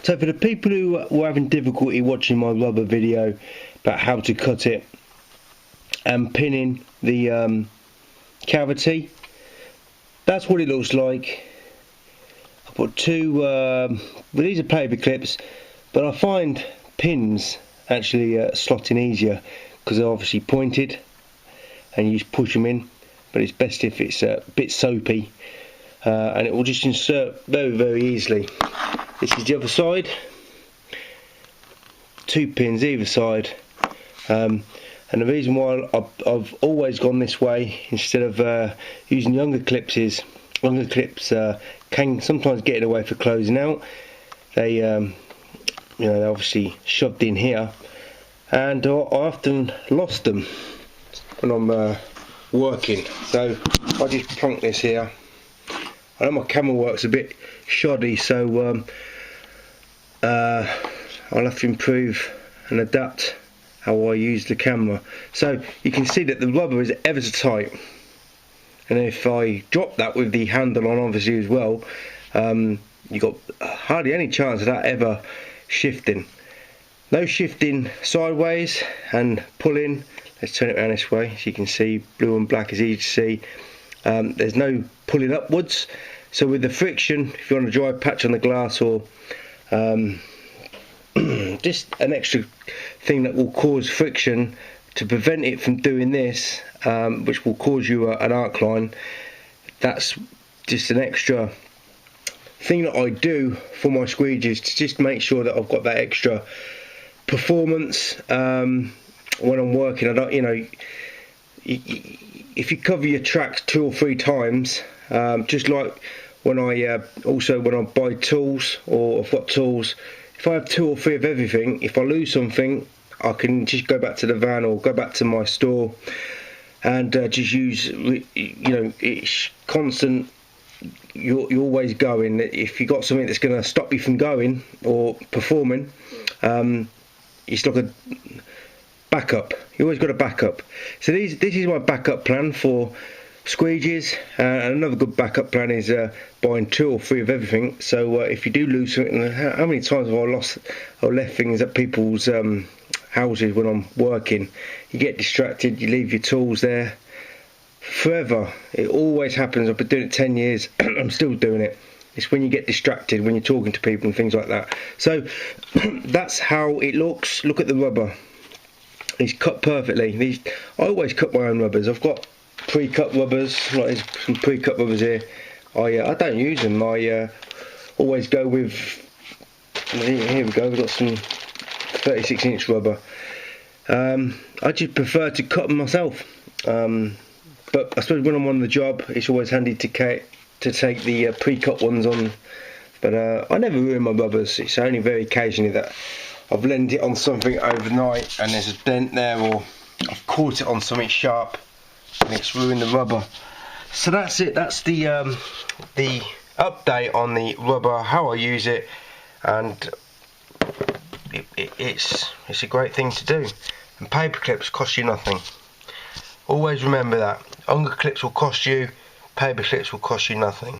So for the people who were having difficulty watching my rubber video about how to cut it and pinning the cavity, that's what it looks like. I put two, well, these are paper clips, but I find pins actually slotting easier because they're obviously pointed and you just push them in, but it's best if it's a bit soapy, and it will just insert very easily. This is the other side, 2 pins either side, and the reason why I've always gone this way instead of using younger clips is younger clips can sometimes get in the way for closing out. They you know, they're obviously shoved in here, and I often lost them when I'm working, so I just plonk this here. I know my camera work's a bit shoddy, so I'll have to improve and adapt how I use the camera. So you can see that the rubber is ever so tight, and if I drop that with the handle on obviously as well, you've got hardly any chance of that ever shifting. No shifting sideways and pulling. Let's turn it around this way so you can see blue and black is easy to see. There's no pulling upwards, so with the friction, if you want a dry patch on the glass or just an extra thing that will cause friction to prevent it from doing this, which will cause you an arc line, that's just an extra thing that I do for my squeegees to just make sure that I've got that extra performance when I'm working. I don't, you know, if you cover your tracks 2 or 3 times, just like when I also when I buy tools or I've got tools, if I have 2 or 3 of everything, if I lose something, I can just go back to the van or go back to my store and just use, you know, it's constant. You're always going. If you got something that's going to stop you from going or performing, it's like a backup. You always got a backup. So this is my backup plan for squeegees, and another good backup plan is buying 2 or 3 of everything. So if you do lose something, how many times have I lost or left things at people's houses when I'm working? You get distracted, you leave your tools there forever. It always happens. I've been doing it 10 years. I'm still doing it. It's when you get distracted, when you're talking to people and things like that. So that's how it looks. Look at the rubber. It's cut perfectly. I always cut my own rubbers. I've got pre-cut rubbers, like there's some pre-cut rubbers here. I don't use them. I always go with, here we go, we've got some 36-inch rubber. I just prefer to cut them myself. But I suppose when I'm on the job, it's always handy to take the pre-cut ones on. But I never ruin my rubbers. It's only very occasionally that I've leaned it on something overnight and there's a dent there, or I've caught it on something sharp and it's ruined the rubber. So that's it. That's the update on the rubber, how I use it, and it's a great thing to do. And paper clips cost you nothing. Always remember that. Younger clips will cost you, paper clips will cost you nothing.